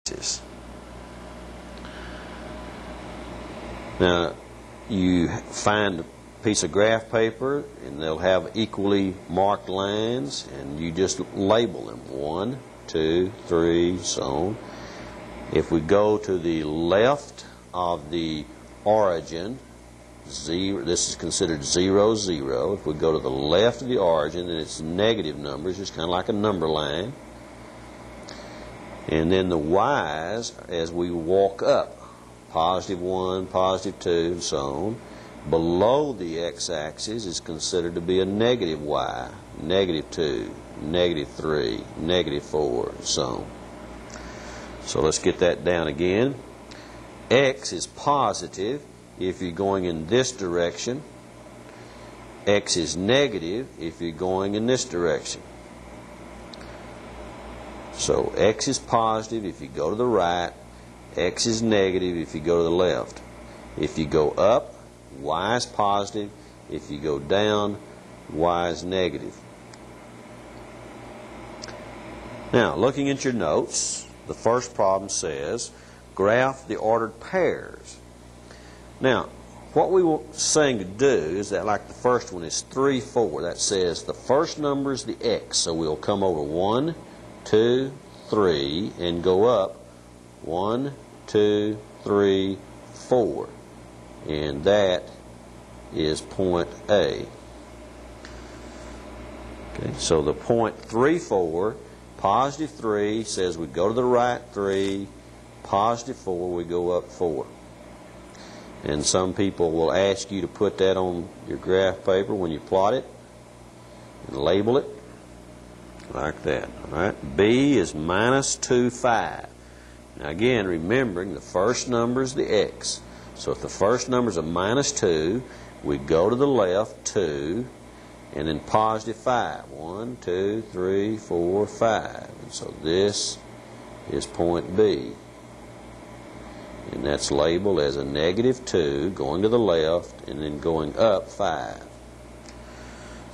axis. Now, you find a piece of graph paper, and they'll have equally marked lines, and you just label them. 1, 2, 3, so on. If we go to the left of the origin, this is considered 0, 0. If we go to the left of the origin, then it's negative numbers, just kind of like a number line. And then the y's, as we walk up, positive 1, positive 2, and so on. Below the x-axis is considered to be a negative y, negative 2, negative 3, negative 4, and so on. So let's get that down again. X is positive if you're going in this direction. X is negative if you're going in this direction. So X is positive if you go to the right. X is negative if you go to the left. If you go up, Y is positive. If you go down, Y is negative. Now, looking at your notes, the first problem says, graph the ordered pairs. Now, what we were saying to do is that, like the first one is 3, 4. That says the first number is the X. So we'll come over 1, 2, 3, and go up 1, 2, 3, 4. And that is point A. Okay, so the point 3, 4, positive 3 says we go to the right 3, positive 4, we go up 4. And some people will ask you to put that on your graph paper when you plot it and label it like that. All right. B is minus 2, 5. Now again, remembering the first number is the X. So if the first number is a minus 2, we go to the left 2, and then positive 5. 1, 2, 3, 4, 5. And so this is point B. And that's labeled as a negative 2 going to the left and then going up 5.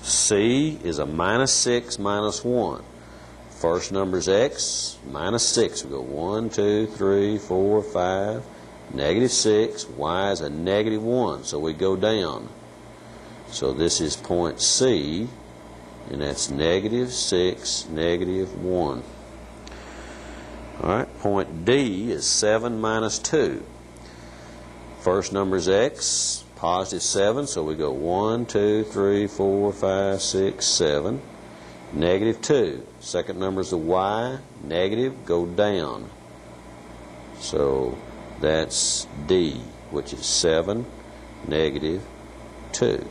C is a minus 6, minus 1. First number is X, minus 6. We go 1, 2, 3, 4, 5. Negative 6. Y is a negative 1, so we go down. So this is point C, and that's negative 6, negative 1. All right, point D is 7 minus 2. First number is X, positive 7, so we go 1, 2, 3, 4, 5, 6, 7. Negative 2. Second number is the Y, negative, go down. So that's D, which is 7, negative 2.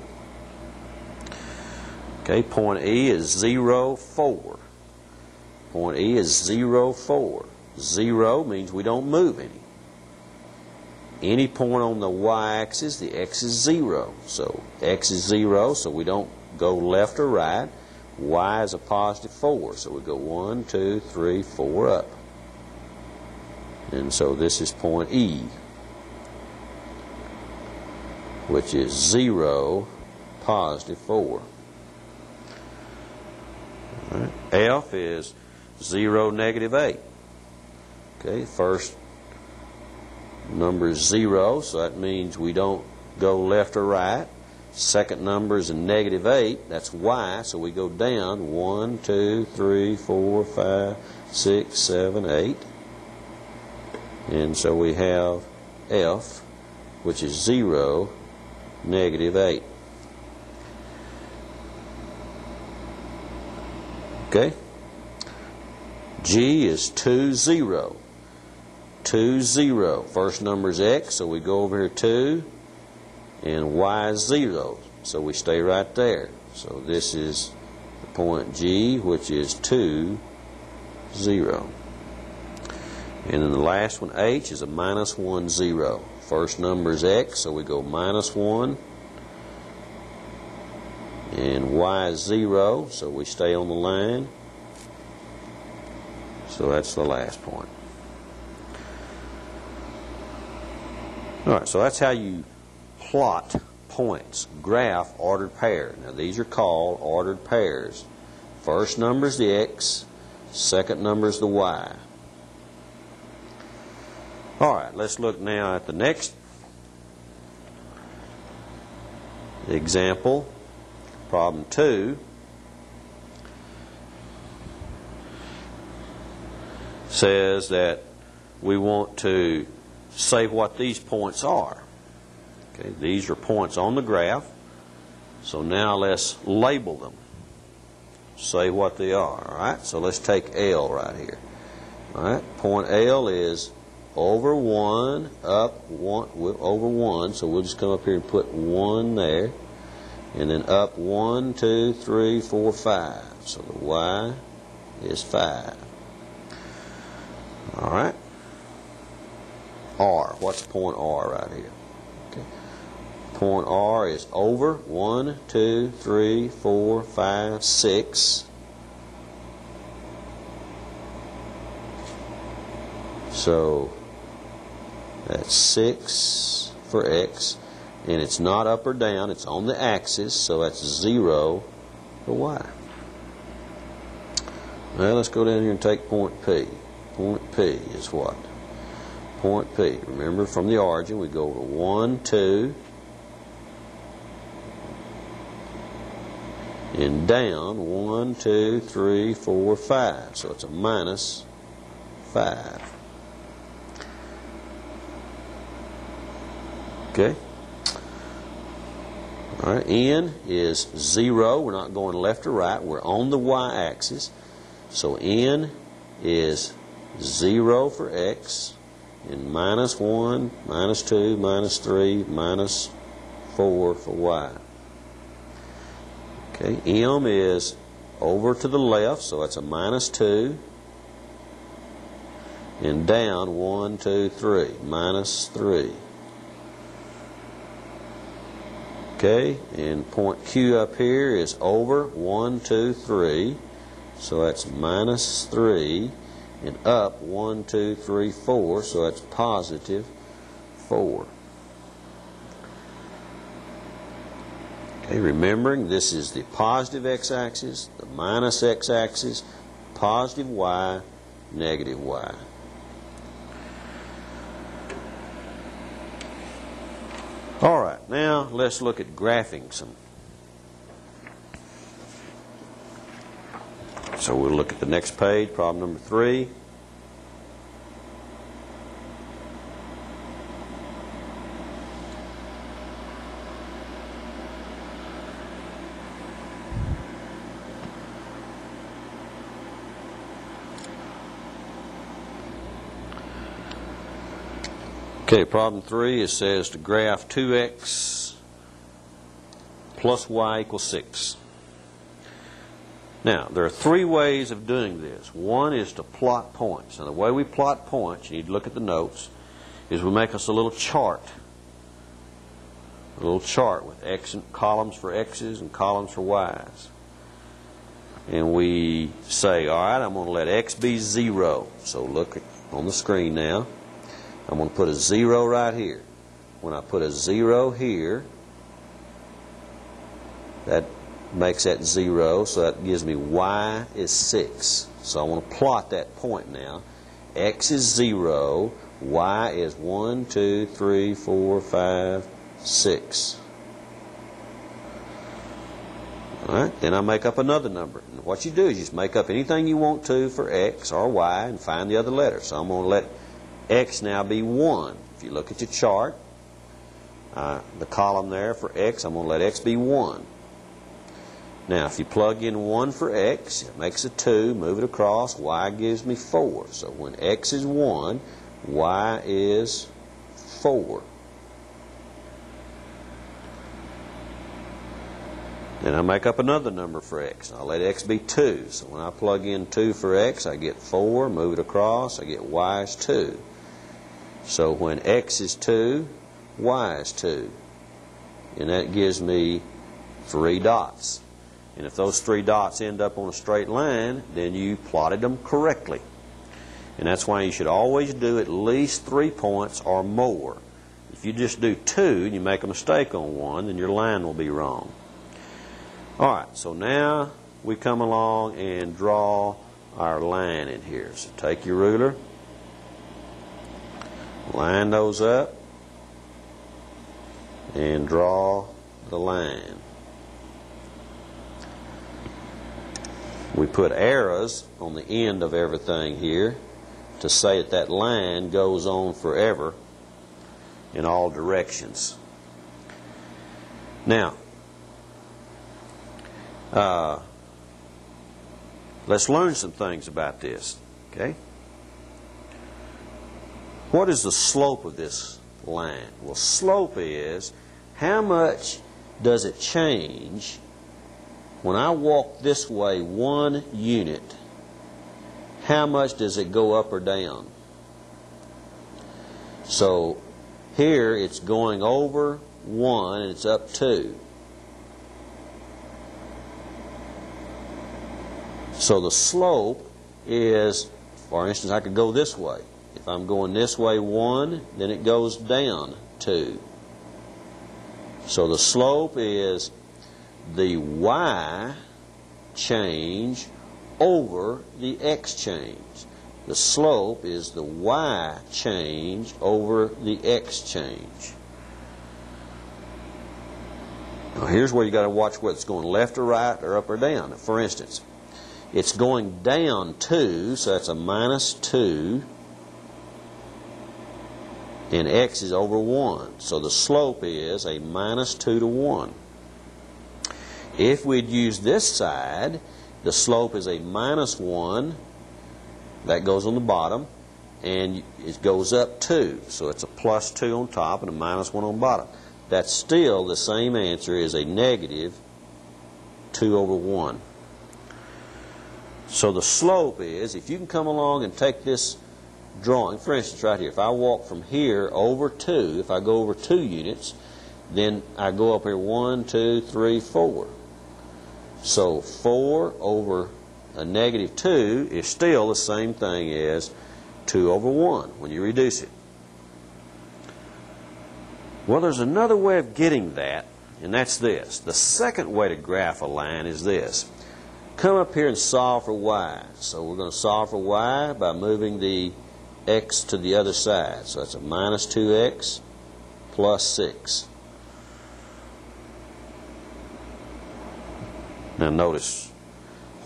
Okay, point E is 0, 4. Point E is 0, 4. 0 means we don't move any. Any point on the y-axis, the x is 0. So x is 0, so we don't go left or right. Y is a positive 4, so we go 1, 2, 3, 4 up. And so this is point E, which is 0, positive 4. All right. F is 0, negative 8. Okay, first number is 0, so that means we don't go left or right. Second number is a negative 8, that's Y, so we go down 1, 2, 3, 4, 5, 6, 7, 8. And so we have F, which is 0, negative 8. Okay? G is 2, 0. 2, 0. First number is X, so we go over here 2, and Y is 0, so we stay right there. So this is the point G, which is 2, 0. And then the last one, H, is a minus 1, 0. First number is X, so we go minus 1, and Y is 0, so we stay on the line. So that's the last point. All right, so that's how you plot points, graph ordered pair. Now these are called ordered pairs. First number is the X, second number is the Y. All right, let's look now at the next example, problem 2. Says that we want to say what these points are. Okay, these are points on the graph. So now let's label them. Say what they are. All right, so let's take L right here. All right, point L is over 1, up 1, over 1. So we'll just come up here and put 1 there. And then up 1, 2, 3, 4, 5. So the Y is 5. All right. R. What's point R right here? Okay. Point R is over 1, 2, 3, 4, 5, 6. So that's 6 for X. And it's not up or down. It's on the axis. So that's 0 for Y. Now let's go down here and take point P. Point P is what? Point P. Remember, from the origin, we go over 1, 2, and down 1, 2, 3, 4, 5. So it's a minus 5. Okay. All right. N is 0. We're not going left or right. We're on the y-axis. So N is 0 for X, and minus 1, minus 2, minus 3, minus 4 for Y. Okay, M is over to the left, so that's a minus 2, and down 1, 2, 3, minus 3. Okay, and point Q up here is over 1, 2, 3, so that's minus 3. And up 1, 2, 3, 4, so that's positive 4. Okay, remembering this is the positive x-axis, the minus x-axis, positive y, negative y. All right, now let's look at graphing some. So we'll look at the next page, problem number 3. Okay, problem 3, it says to graph 2x plus y equals 6. Now, there are 3 ways of doing this. One is to plot points. Now, the way we plot points, you need to look at the notes, is we make us a little chart. A little chart with X and columns for X's and columns for Y's. And we say, all right, I'm going to let X be 0. So look on the screen now. I'm going to put a 0 right here. When I put a 0 here, that makes that 0, so that gives me Y is 6. So I want to plot that point now. X is 0, Y is 1, 2, 3, 4, 5, 6. All right, then I make up another number. And what you do is you just make up anything you want to for X or Y and find the other letter. So I'm going to let X now be 1. If you look at your chart, the column there for X, I'm going to let X be 1. Now, if you plug in 1 for X, it makes a 2, move it across, Y gives me 4. So when X is 1, Y is 4. Then I make up another number for X. I'll let X be 2. So when I plug in 2 for X, I get 4, move it across, I get Y is 2. So when X is 2, Y is 2. And that gives me 3 dots. And if those 3 dots end up on a straight line, then you plotted them correctly. And that's why you should always do at least 3 points or more. If you just do 2 and you make a mistake on one, then your line will be wrong. All right, so now we come along and draw our line in here. So take your ruler, Line those up and draw the line. We put arrows on the end of everything here to say that that line goes on forever in all directions. Now, let's learn some things about this, okay? What is the slope of this line? Well, slope is how much does it change when I walk this way 1 unit, how much does it go up or down? So here it's going over 1 and it's up 2. So the slope is, for instance, I could go this way. If I'm going this way 1, then it goes down 2. So the slope is the y change over the x change. The slope is the y change over the x change. Now here's where you got to watch whether it's going left or right or up or down. For instance, it's going down 2, so that's a minus 2, and x is over 1. So the slope is a minus 2 to 1. If we'd use this side, the slope is a minus 1. That goes on the bottom, and it goes up 2. So it's a plus 2 on top and a minus 1 on bottom. That's still the same answer as a negative 2 over 1. So the slope is, if you can come along and take this drawing, for instance right here, if I walk from here over 2, if I go over 2 units, then I go up here 1, 2, 3, 4. So 4 over a negative 2 is still the same thing as 2 over 1 when you reduce it. Well, there's another way of getting that, and that's this. The second way to graph a line is this. Come up here and solve for y. So we're going to solve for y by moving the x to the other side. So that's a minus 2x plus 6. Now notice,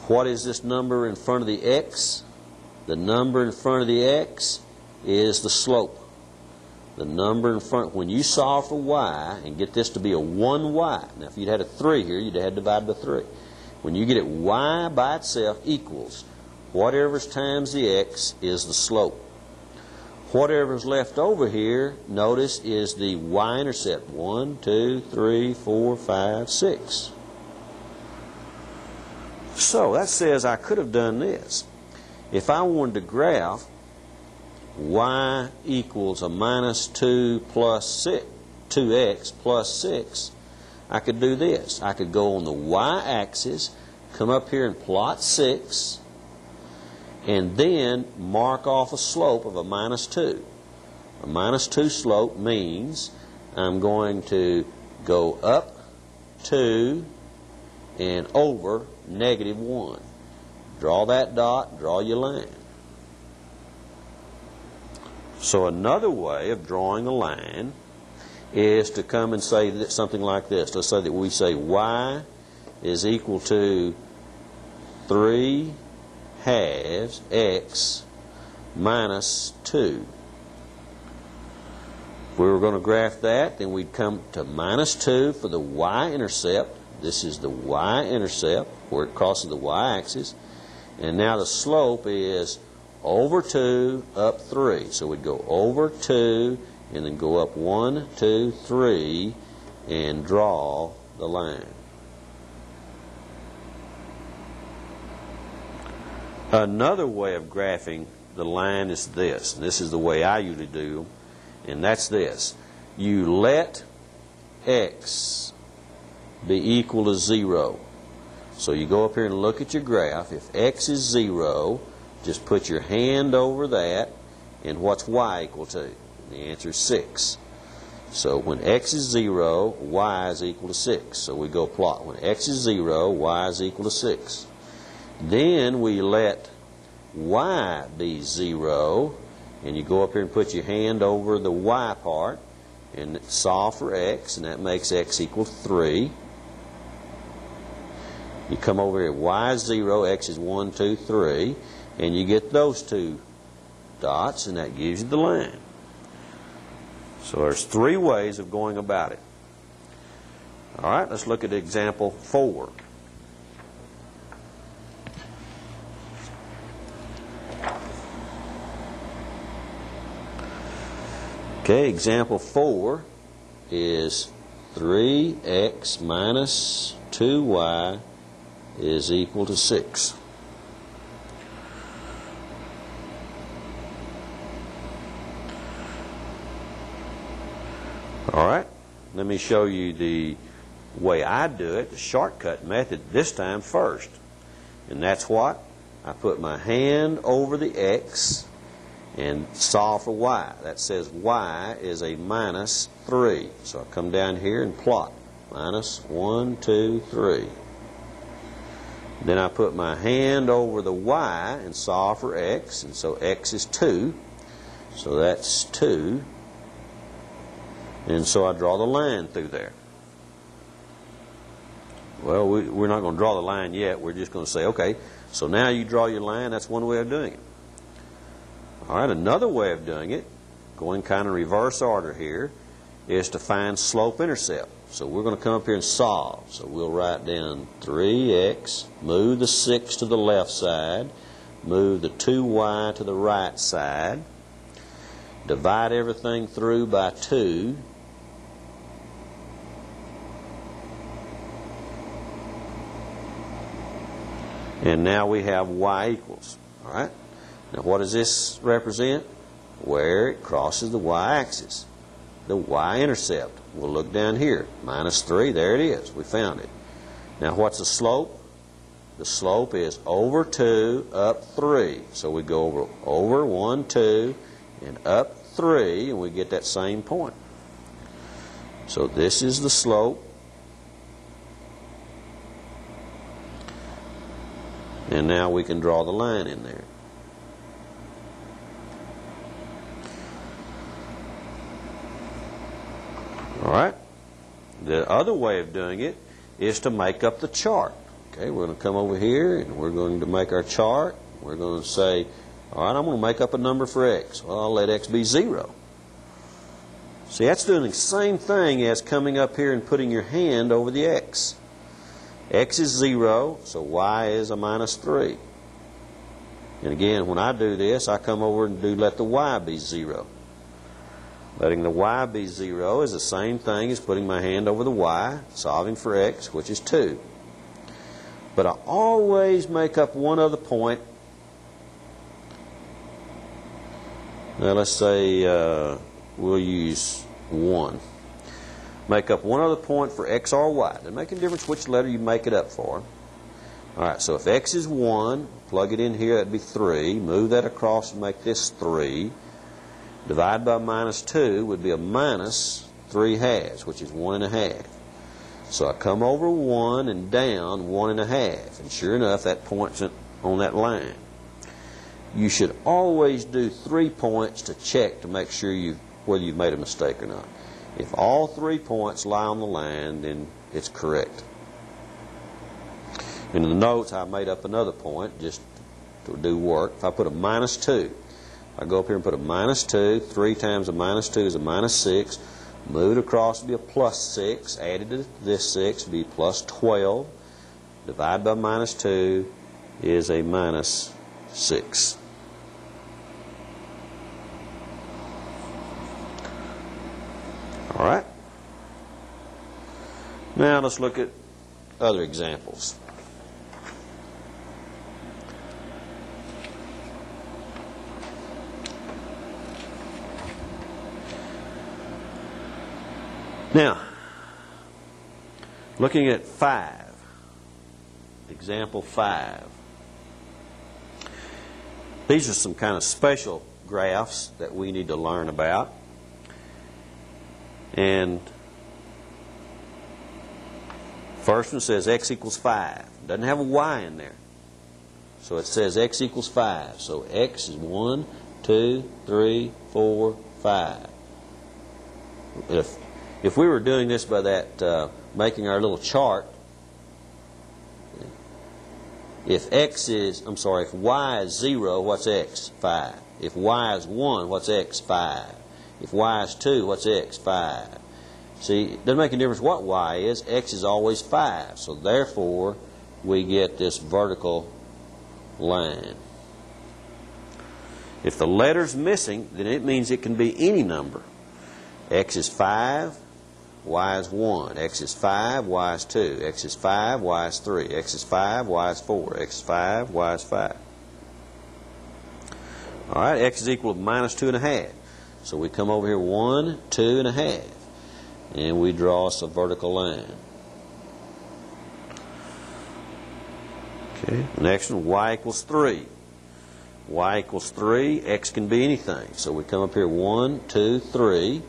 what is this number in front of the x? The number in front of the x is the slope. The number in front, when you solve for y and get this to be a 1y, now if you'd had a 3 here, you'd have had divided by 3. When you get it, y by itself equals whatever's times the x is the slope. Whatever's left over here, notice, is the y-intercept. 1, 2, 3, 4, 5, 6. So that says I could have done this. If I wanted to graph y equals a minus 2 plus 6, 2x plus 6, I could do this. I could go on the y-axis, come up here and plot 6, and then mark off a slope of a minus 2. A minus 2 slope means I'm going to go up 2 and over negative 1. Draw that dot, draw your line. So another way of drawing a line is to come and say something like this. Let's say that we say y is equal to 3 halves x minus 2. If we were going to graph that, then we'd come to minus 2 for the y-intercept. This is the y-intercept where it crosses the y-axis. And now the slope is over 2, up 3. So we'd go over 2 and then go up 1, 2, 3 and draw the line. Another way of graphing the line is this. And this is the way I usually do them. And that's this. You let x be equal to 0. So you go up here and look at your graph. If x is 0, just put your hand over that, and what's y equal to? The answer is 6. So when x is 0, y is equal to 6. So we go plot. When x is 0, y is equal to 6. Then we let y be 0, and you go up here and put your hand over the y part, and solve for x, and that makes x equal 3. You come over here, y is 0, x is 1, 2, 3, and you get those two dots, and that gives you the line. So there's 3 ways of going about it. All right, let's look at example 4. Okay, example 4 is 3x minus 2y is equal to 6. All right, let me show you the way I do it, the shortcut method, this time first. And that's what? I put my hand over the x and solve for y. That says y is a minus 3. So I come down here and plot. Minus 1, 2, 3. Then I put my hand over the y and solve for x. And so x is 2. So that's 2. And so I draw the line through there. Well, we're not going to draw the line yet. We're just going to say, okay, so now you draw your line. That's one way of doing it. All right, another way of doing it, going kind of reverse order here, is to find slope-intercept. So we're going to come up here and solve. So we'll write down 3x, move the 6 to the left side, move the 2y to the right side, divide everything through by 2, and now we have y equals. All right. Now what does this represent? Where it crosses the y-axis, the y-intercept. We'll look down here. Minus 3, there it is. We found it. Now what's the slope? The slope is over 2, up 3. So we go over 1, 2, and up 3, and we get that same point. So this is the slope. And now we can draw the line in there. All right. The other way of doing it is to make up the chart. Okay, we're going to come over here and we're going to make our chart. We're going to say, all right, I'm going to make up a number for x. Well, I'll let x be 0. See, that's doing the same thing as coming up here and putting your hand over the x. X is 0, so y is a minus 3. And again, when I do this, I come over and let the y be 0. Letting the y be 0 is the same thing as putting my hand over the y, solving for x, which is 2. But I always make up one other point. Now let's say we'll use 1. Make up one other point for x or y. Doesn't make any difference which letter you make it up for. Alright, so if x is 1, plug it in here, that'd be 3. Move that across and make this 3. Divide by minus 2 would be a minus 3/2, which is 1.5. So I come over 1 and down 1.5. And sure enough, that point's on that line. You should always do 3 points to check to make sure whether you've made a mistake or not. If all 3 points lie on the line, then it's correct. In the notes, I made up another point just to do work. If I put a minus 2, I go up here and put a minus 2. 3 times a minus 2 is a minus 6. Move it across to be a plus 6. Added to this 6 would be plus 12. Divide by minus 2 is a minus 6. All right. Now let's look at other examples. Now, looking at 5, example 5. These are some kind of special graphs that we need to learn about. And first one says x equals 5. Doesn't have a y in there. So it says x equals 5. So x is 1, 2, 3, 4, 5. If we were doing this by that, making our little chart, if y is 0, what's x? 5. If y is 1, what's x? 5. If y is 2, what's x? 5. See, it doesn't make a difference what y is. X is always 5. So therefore, we get this vertical line. If the letter's missing, then it means it can be any number. X is 5, y is 1. X is 5, y is 2. X is 5, y is 3. X is 5, y is 4. X is 5, y is 5. All right, x is equal to minus 2.5. So we come over here 1, 2.5. And we draw us a vertical line. Okay, next one, y equals 3. Y equals 3, x can be anything. So we come up here 1, 2, 3.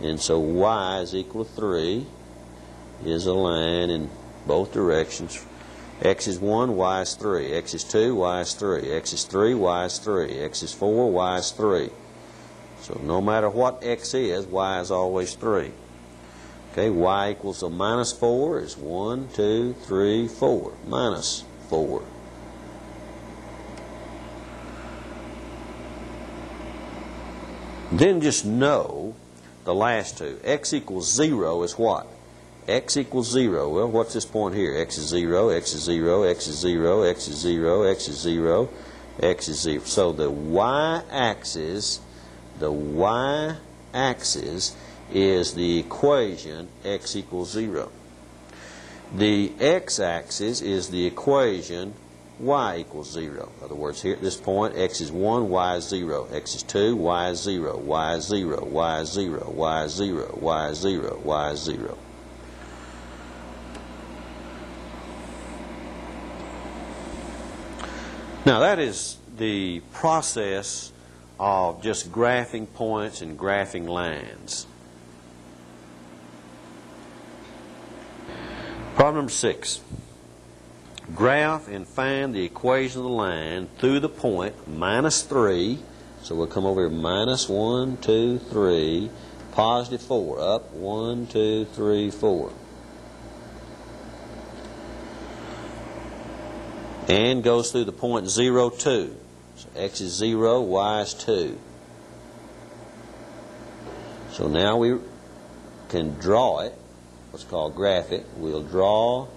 And so y is equal to 3 is a line in both directions. X is 1, y is 3. X is 2, y is 3. X is 3, y is 3. X is 4, y is 3. So no matter what x is, y is always 3. Okay, y equals a minus 4 is 1, 2, 3, 4. Minus 4. Then just know the last two. X equals 0 is what? X equals 0. Well, what's this point here? X is 0, X is 0, X is 0, X is 0, X is 0, X is 0. So the y-axis is the equation x equals 0. The x-axis is the equation y equals 0. In other words, here at this point, x is 1, y is 0. X is 2, y is 0. Y is 0. Y is 0. Y is 0. Y is 0. Y is 0. Now that is the process of just graphing points and graphing lines. Problem number 6. Graph and find the equation of the line through the point minus 3. So we'll come over here minus 1, 2, 3, positive 4. Up 1, 2, 3, 4. And goes through the point 0, 2. So x is 0, y is 2. So now we can draw it, what's called graph it. We'll draw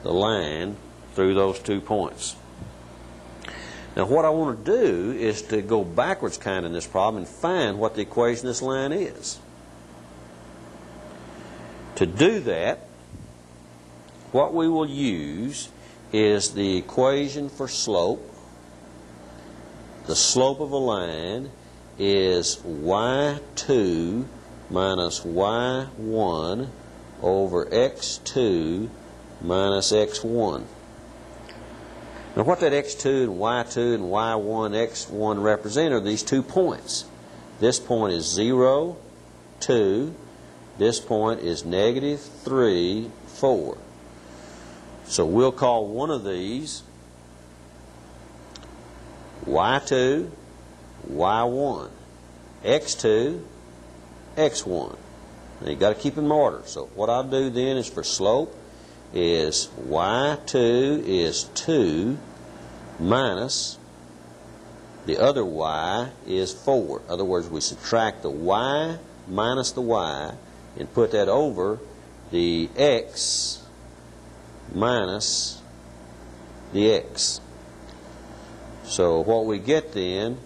the line through those 2 points. Now what I want to do is to go backwards kind of in this problem and find what the equation of this line is. To do that, what we will use is the equation for slope. The slope of a line is y2 minus y1 over x2 minus x1. Now what that x2 and y2 and y1, x1 represent are these 2 points. This point is 0, 2. This point is negative 3, 4. So we'll call one of these y2, y1, x2, x1. Now you've got to keep them in order. So what I'll do then is for slope is y2 is 2 minus the other y is 4. In other words, we subtract the y minus the y and put that over the x minus the x. So what we get then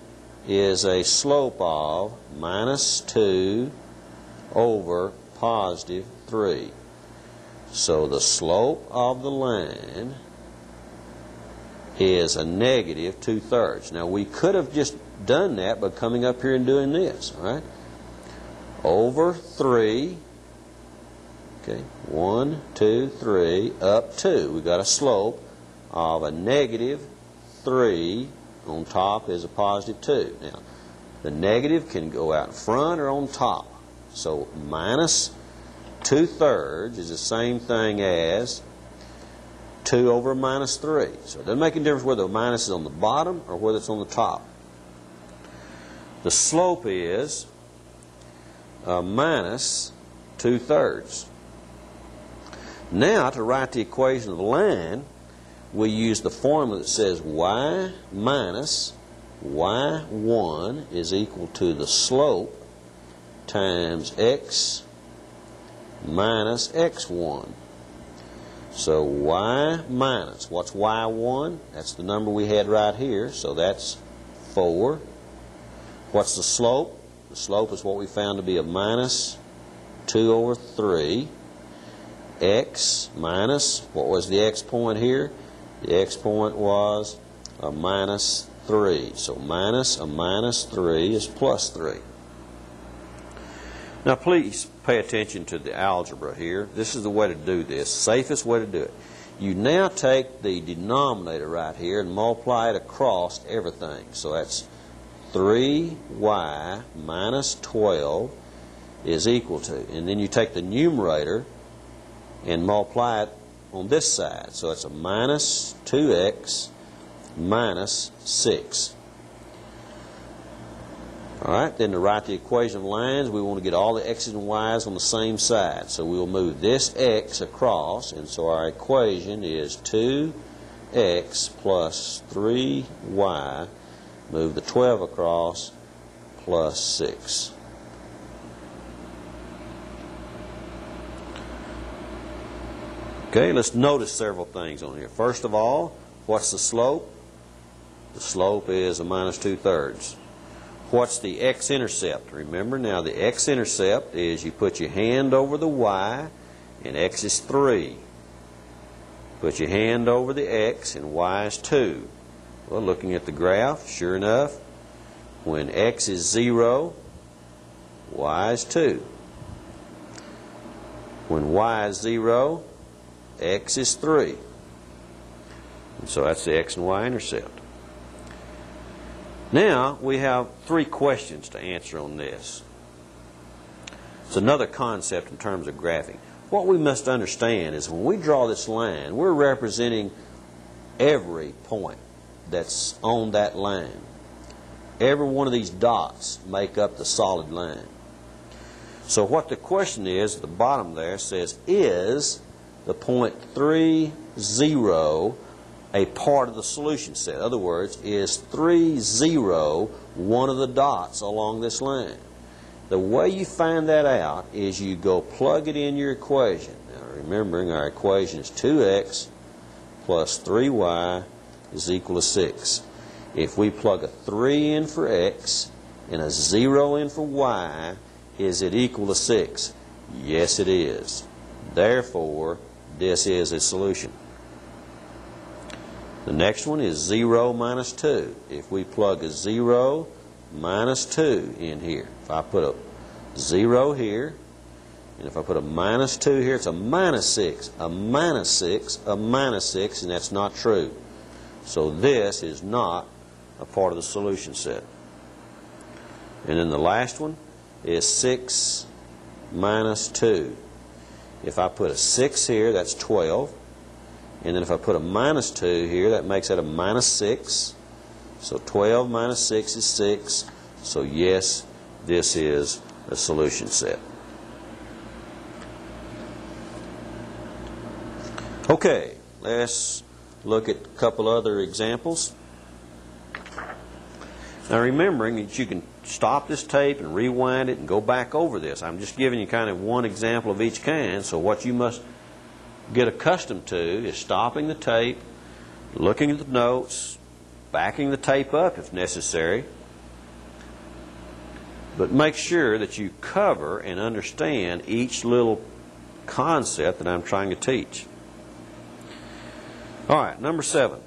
is a slope of minus 2 over positive 3. So the slope of the line is a negative 2/3. Now we could have just done that by coming up here and doing this, all right? Over 3, okay, 1, 2, 3, up 2. We've got a slope of a negative 3. On top is a positive 2. Now, the negative can go out in front or on top. So minus 2/3 is the same thing as 2 over minus 3. So it doesn't make any difference whether the minus is on the bottom or whether it's on the top. The slope is minus 2/3. Now, to write the equation of the line, we use the formula that says y minus y1 is equal to the slope times x minus x1. So y minus, what's y1? That's the number we had right here, so that's 4. What's the slope? The slope is what we found to be a minus 2/3. X minus, what was the x point here? The x point was a minus 3. So minus a minus 3 is plus 3. Now please pay attention to the algebra here. This is the way to do this, safest way to do it. You now take the denominator right here and multiply it across everything. So that's 3y minus 12 is equal to, and then you take the numerator and multiply it on this side. So it's a minus 2x minus 6. All right, then to write the equation of lines, we want to get all the x's and y's on the same side. So we'll move this x across, and so our equation is 2x plus 3y, move the 12 across, plus 6. Okay, let's notice several things on here. First of all, what's the slope? The slope is a minus 2/3. What's the x-intercept? Remember now, the x-intercept is you put your hand over the y, and x is 3. Put your hand over the x, and y is 2. Well, looking at the graph, sure enough, when x is 0, y is 2. When y is 0, x is 3. And so that's the x and y intercept. Now we have 3 questions to answer on this. It's another concept in terms of graphing. What we must understand is when we draw this line, we're representing every point that's on that line. Every one of these dots make up the solid line. So what the question is, at the bottom there says, is the point 3, 0 a part of the solution set? In other words, is 3, 0 one of the dots along this line? The way you find that out is you go plug it in your equation. Now remembering our equation is 2x plus 3y is equal to 6. If we plug a 3 in for x and a 0 in for y, is it equal to 6? Yes, it is. Therefore, this is a solution. The next one is 0 minus 2. If we plug a 0 minus 2 in here, if I put a 0 here, and if I put a minus 2 here, it's a minus 6, a minus 6, a minus 6, and that's not true. So this is not a part of the solution set. And then the last one is 6 minus 2. If I put a 6 here, that's 12. And then if I put a minus 2 here, that makes that a minus 6. So 12 minus 6 is 6. So yes, this is a solution set. Okay, let's look at a couple other examples. Now remembering that you can stop this tape and rewind it and go back over this. I'm just giving you kind of one example of each kind. So what you must get accustomed to is stopping the tape, looking at the notes, backing the tape up if necessary. But make sure that you cover and understand each little concept that I'm trying to teach. All right, number 7.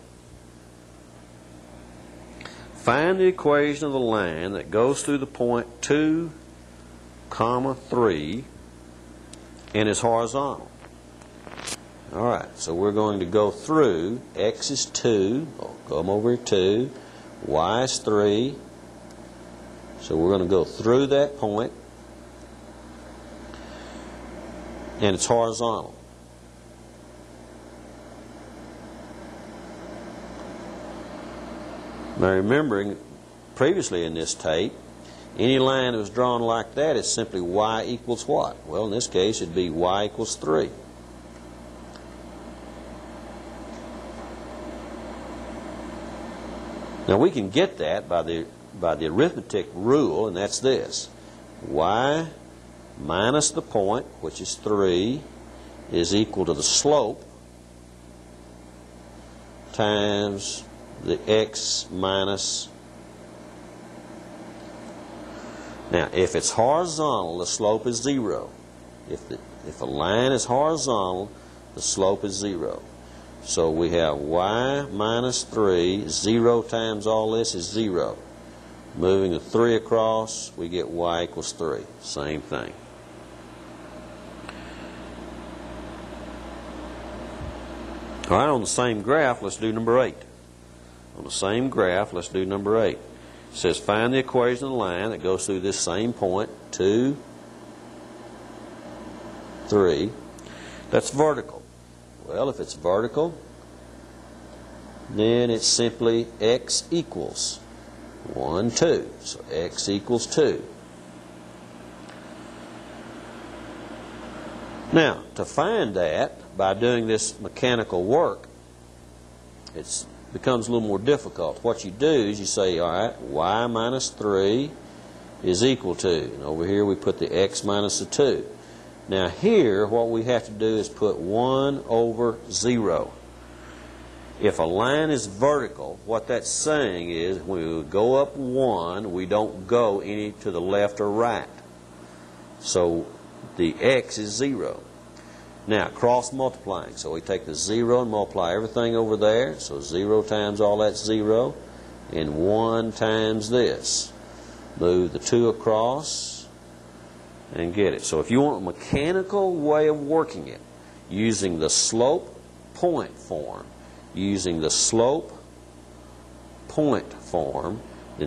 Find the equation of the line that goes through the point 2, 3 and is horizontal. All right, so we're going to go through. X is 2. Oh, come over here 2. Y is 3. So we're going to go through that point, and it's horizontal. Now remembering, previously in this tape, Any line that was drawn like that is simply y equals what? Well, in this case, it'd be y equals 3. Now, we can get that by the arithmetic rule, and that's this. Y minus the point, which is 3, is equal to the slope times the x minus. Now, if it's horizontal, the slope is 0. If a line is horizontal, the slope is 0. So we have y minus 3, 0 times all this is 0. Moving the 3 across, we get y equals 3. Same thing. All right, on the same graph, let's do number 8. On the same graph, let's do number 8. It says find the equation of the line that goes through this same point, 2, 3. That's vertical. Well, if it's vertical, then it's simply x equals 1, 2. So x equals 2. Now, to find that by doing this mechanical work, it becomes a little more difficult. What you do is you say, all right, y minus 3 is equal to, and over here we put the x minus the 2. Now here, what we have to do is put 1 over 0. If a line is vertical, what that's saying is when we go up 1, we don't go any to the left or right. So the x is 0. Now, cross multiplying. So we take the 0 and multiply everything over there. So 0 times all that's 0. And 1 times this. Move the 2 across and get it. So if you want a mechanical way of working it, using the slope point form, then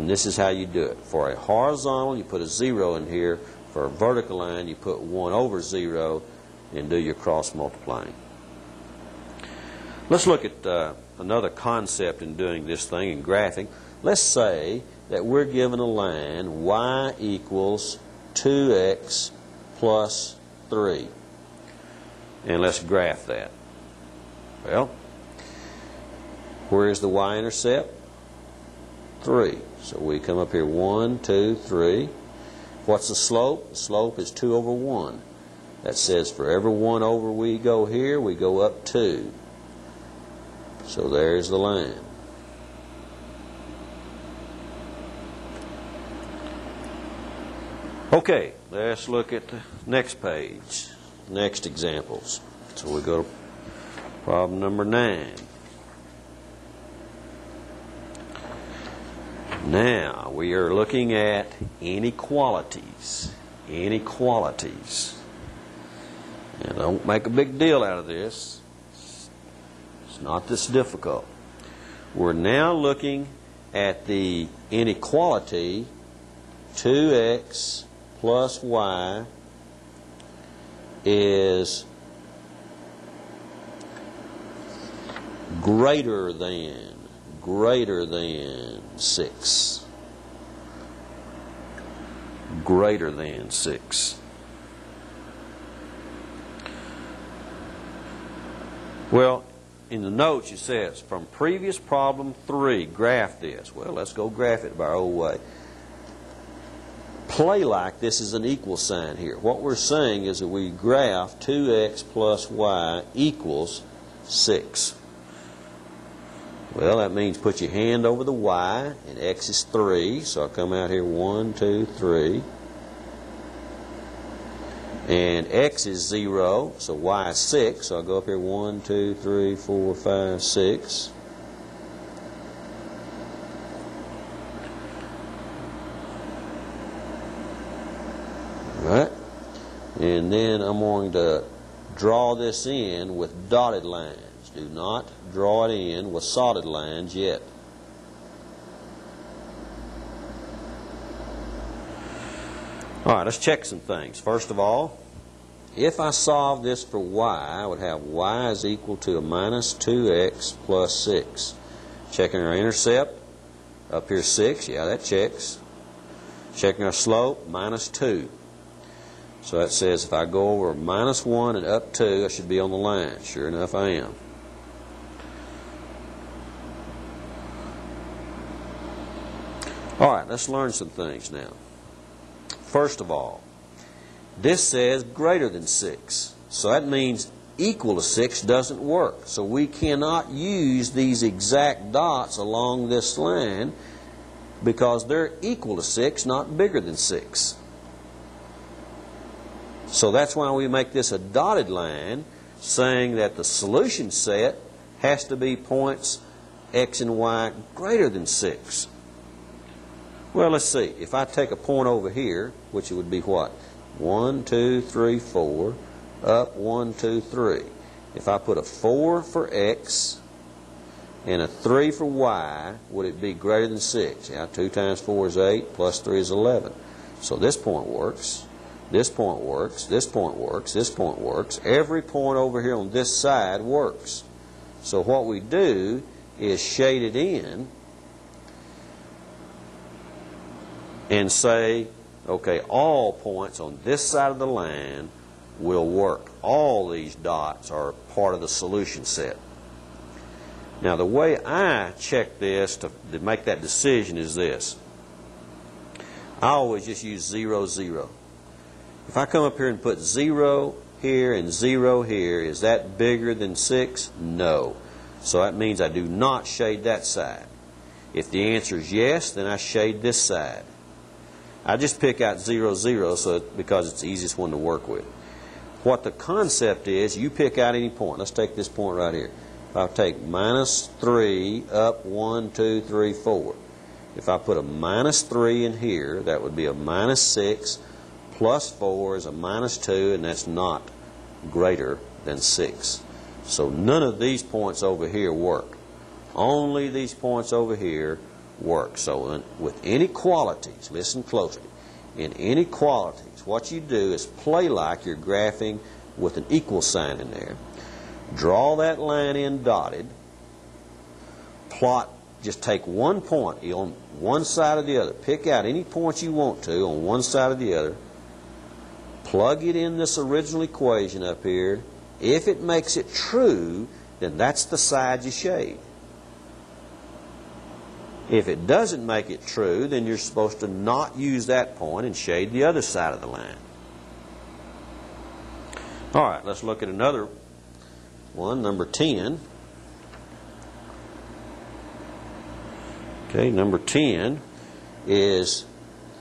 this is how you do it. For a horizontal, you put a 0 in here. For a vertical line, you put 1 over 0 and do your cross multiplying. Let's look at another concept in doing this thing in graphing. Let's say that we're given a line y equals 2x plus 3. And let's graph that. Well, where is the y-intercept? 3. So we come up here 1, 2, 3. What's the slope? The slope is 2 over 1. That says for every 1 over we go here, we go up 2. So there's the line. Okay, let's look at the next page, next examples. So we go to problem number 9. Now, we are looking at inequalities. Inequalities. And don't make a big deal out of this. It's not this difficult. We're now looking at the inequality 2x plus y is greater than 6. Greater than 6. Well, in the notes it says, from previous problem 3, graph this. Well, let's go graph it by our old way. Play like this is an equal sign here. What we're saying is that we graph 2x plus y equals 6. Well, that means put your hand over the y, and x is 3, so I'll come out here 1, 2, 3. And x is 0, so y is 6, so I'll go up here 1, 2, 3, 4, 5, 6. Alright, and then I'm going to draw this in with dotted lines. Do not draw it in with solid lines yet. Alright, let's check some things. First of all, if I solve this for y, I would have y is equal to a minus 2x plus 6. Checking our intercept. Up here 6, yeah, that checks. Checking our slope, minus 2. So that says if I go over minus 1 and up 2, I should be on the line. Sure enough, I am. All right, let's learn some things now. First of all, this says greater than 6. So that means equal to 6 doesn't work. So we cannot use these exact dots along this line because they're equal to 6, not bigger than 6. So that's why we make this a dotted line, saying that the solution set has to be points x and y greater than 6. Well, let's see. If I take a point over here, which it would be what? 1, 2, 3, 4, up 1, 2, 3. If I put a 4 for x and a 3 for y, would it be greater than 6? Yeah, 2 times 4 is 8, plus 3 is 11. So this point works. This point works, this point works, this point works. Every point over here on this side works. So what we do is shade it in and say, okay, all points on this side of the line will work. All these dots are part of the solution set. Now the way I check this to make that decision is this. I always just use 0, 0. If I come up here and put 0 here and 0 here, is that bigger than 6? No. So that means I do not shade that side. If the answer is yes, then I shade this side. I just pick out 0, 0 because it's the easiest one to work with. What the concept is, you pick out any point. Let's take this point right here. If I take minus 3 up 1, 2, 3, 4. If I put a minus 3 in here, that would be a minus 6. Plus 4 is a minus 2, and that's not greater than 6. So none of these points over here work. Only these points over here work. So with inequalities, listen closely, in inequalities, what you do is play like you're graphing with an equal sign in there. Draw that line in dotted. Plot, just take one point on one side or the other. Pick out any point you want to on one side or the other. Plug it in this original equation up here. If it makes it true, then that's the side you shade. If it doesn't make it true, then you're supposed to not use that point and shade the other side of the line. All right, let's look at another one, number 10. Okay, number 10 is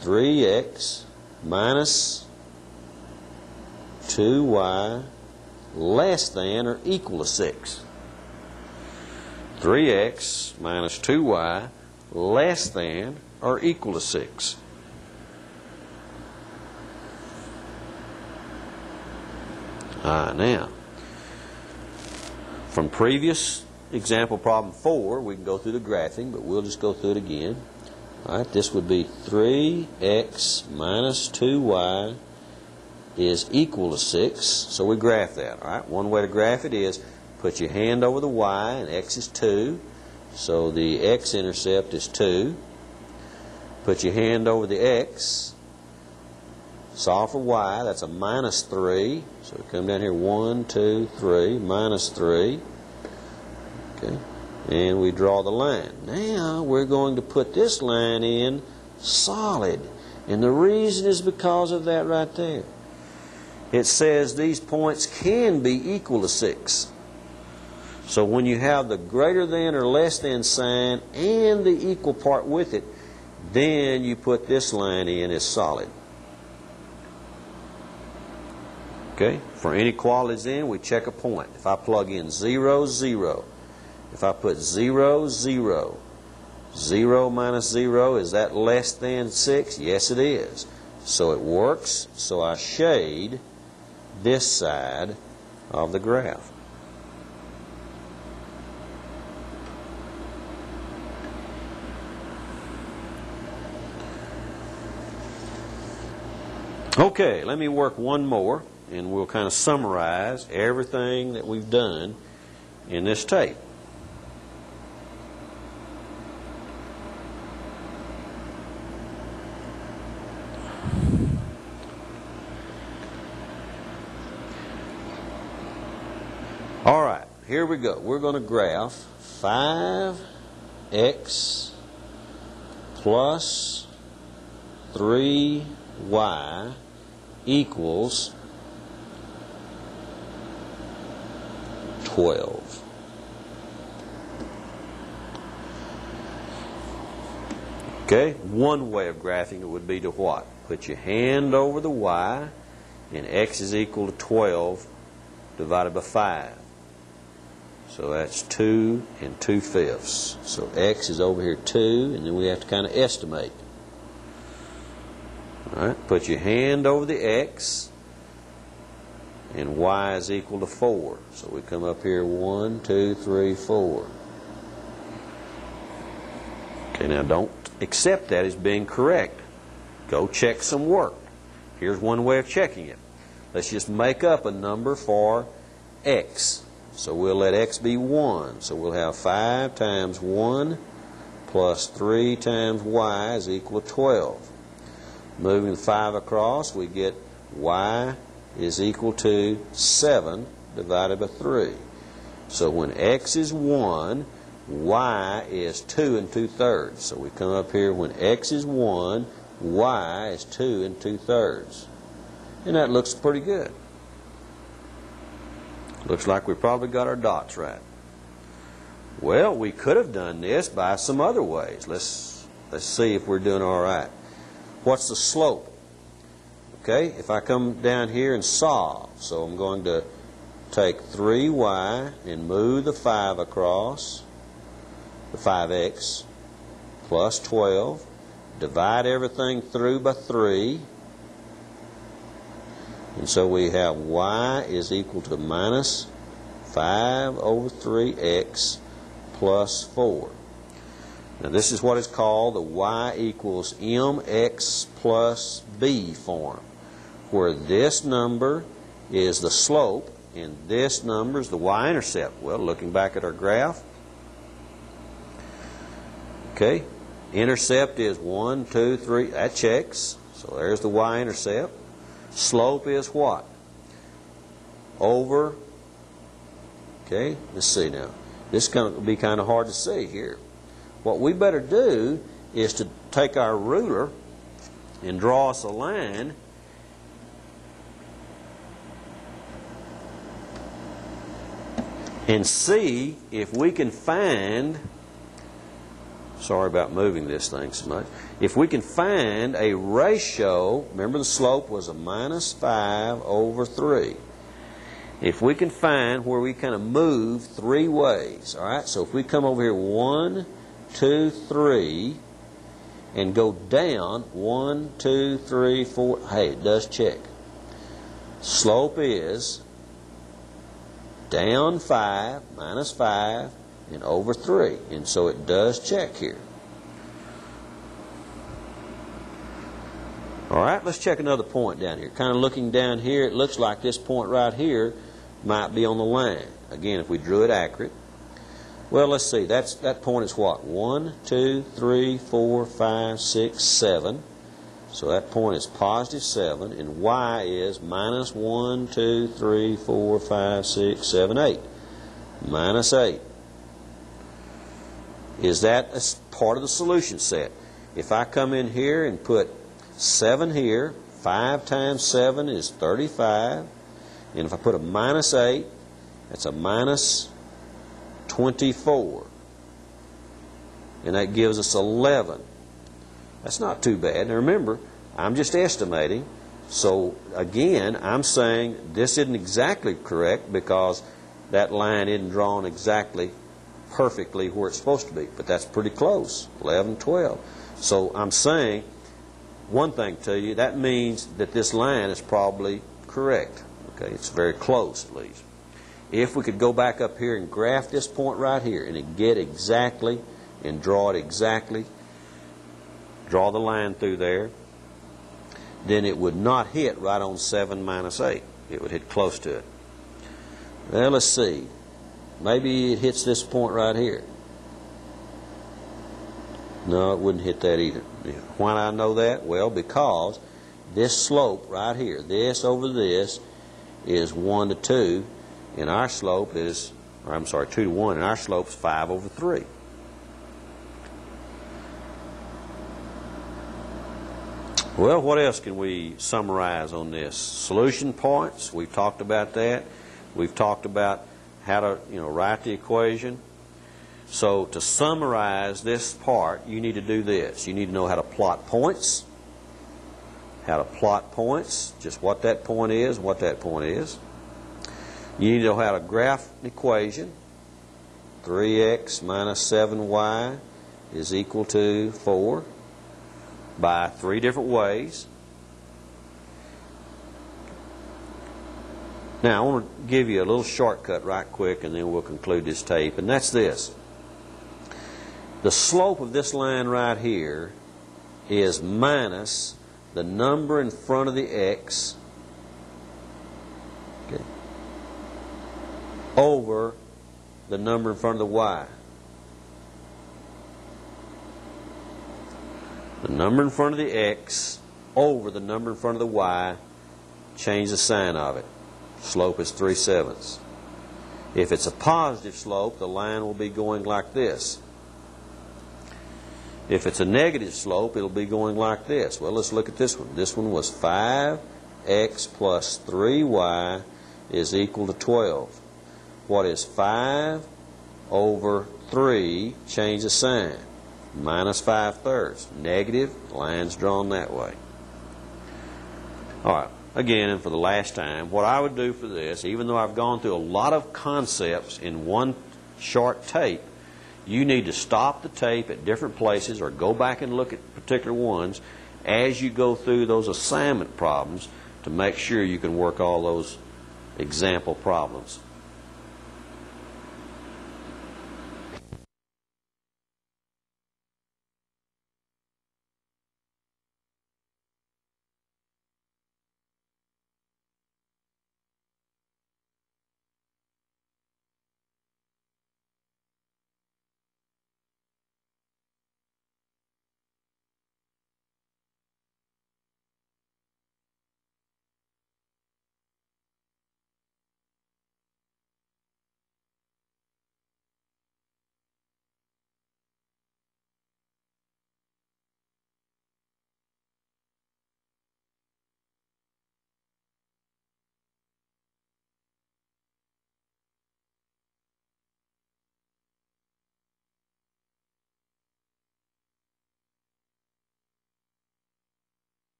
3x minus 2y less than or equal to 6. 3x minus 2y less than or equal to 6. Now, from previous example problem 4, we can go through the graphing, but we'll just go through it again. All right, this would be 3x minus 2y is equal to 6. So we graph that. All right, one way to graph it is put your hand over the y, and x is 2. So the x-intercept is 2. Put your hand over the x. Solve for y. That's a minus 3. So come down here, 1, 2, 3, minus 3. Okay, and we draw the line. Now we're going to put this line in solid. And the reason is because of that right there. It says these points can be equal to 6. So when you have the greater than or less than sign and the equal part with it, then you put this line in as solid. Okay, for inequalities in, we check a point. If I plug in 0, 0. If I put 0, 0. 0 minus 0, is that less than 6? Yes, it is. So it works, so I shade this side of the graph. Okay, let me work one more, and we'll kind of summarize everything that we've done in this tape. here we go. We're going to graph 5x plus 3y equals 12. Okay, one way of graphing it would be to what? Put your hand over the y, and x is equal to 12 divided by 5. So that's 2 2/5. So x is over here 2, and then we have to kind of estimate. All right, put your hand over the x, and y is equal to 4. So we come up here 1, 2, 3, 4. Okay, now don't accept that as being correct. Go check some work. Here's one way of checking it. Let's just make up a number for x. So we'll let x be 1. So we'll have 5 times 1 plus 3 times y is equal to 12. Moving the 5 across, we get y is equal to 7 divided by 3. So when x is 1, y is 2 2/3. So we come up here, when x is 1, y is 2 2/3. And that looks pretty good. Looks like we probably got our dots right. Well, we could have done this by some other ways. Let's see if we're doing all right. What's the slope? Okay, if I come down here and solve, so I'm going to take 3y and move the 5 across, the 5x, plus 12, divide everything through by 3, and so we have y is equal to minus 5 over 3x plus 4. Now this is what is called the y equals mx plus b form, where this number is the slope and this number is the y-intercept. Well, looking back at our graph, okay, intercept is 1, 2, 3, that checks. So there's the y-intercept. Slope is what? Over, okay, let's see now. This is going to be kind of hard to see here. What we better do is to take our ruler and draw us a line and see if we can find, sorry about moving this thing so much, if we can find a ratio. Remember the slope was a minus 5 over 3. If we can find where we kind of move 3 ways, all right? So if we come over here 1, 2, 3, and go down 1, 2, 3, 4, hey, it does check. Slope is down 5, minus 5, and over 3. And so it does check here. All right, let's check another point down here. Kind of looking down here, it looks like this point right here might be on the line. Again, if we drew it accurate. Well, let's see. That point is what? 1, 2, 3, 4, 5, 6, 7. So that point is positive 7. And y is minus 1, 2, 3, 4, 5, 6, 7, 8. Minus 8. Is that a part of the solution set? If I come in here and put 7 here, 5 times 7 is 35. And if I put a minus 8, that's a minus 24. And that gives us 11. That's not too bad. Now remember, I'm just estimating. So again, I'm saying this isn't exactly correct because that line isn't drawn exactly perfectly where it's supposed to be. But that's pretty close, 11, 12. So I'm saying one thing to you, that means that this line is probably correct. Okay, it's very close at least. If we could go back up here and graph this point right here and get exactly and draw it exactly, draw the line through there, then it would not hit right on 7 minus 8. It would hit close to it. Well, let's see. Maybe it hits this point right here. No, it wouldn't hit that either. Why do I know that? Well, because this slope right here, this over this, is 1 to 2, and our slope is or I'm sorry, 2 to 1, and our slope's 5 over 3. Well, what else can we summarize on this? Solution points, we've talked about that. We've talked about how to, write the equation. So to summarize this part, you need to do this. You need to know how to plot points. How to plot points, just what that point is, what that point is. You need to know how to graph an equation. 3x minus 7y is equal to 4 by 3 different ways. Now, I want to give you a little shortcut right quick, and then we'll conclude this tape, and that's this. The slope of this line right here is minus the number in front of the x, okay, over the number in front of the y. The number in front of the x over the number in front of the y, change the sign of it. Slope is 3/7. If it's a positive slope, the line will be going like this. If it's a negative slope, it'll be going like this. Well, let's look at this one. This one was 5x plus 3y is equal to 12. What is 5 over 3? Change the sign. Minus 5/3. Negative, lines drawn that way. All right. Again, and for the last time, what I would do for this, even though I've gone through a lot of concepts in one short tape, you need to stop the tape at different places or go back and look at particular ones as you go through those assignment problems to make sure you can work all those example problems.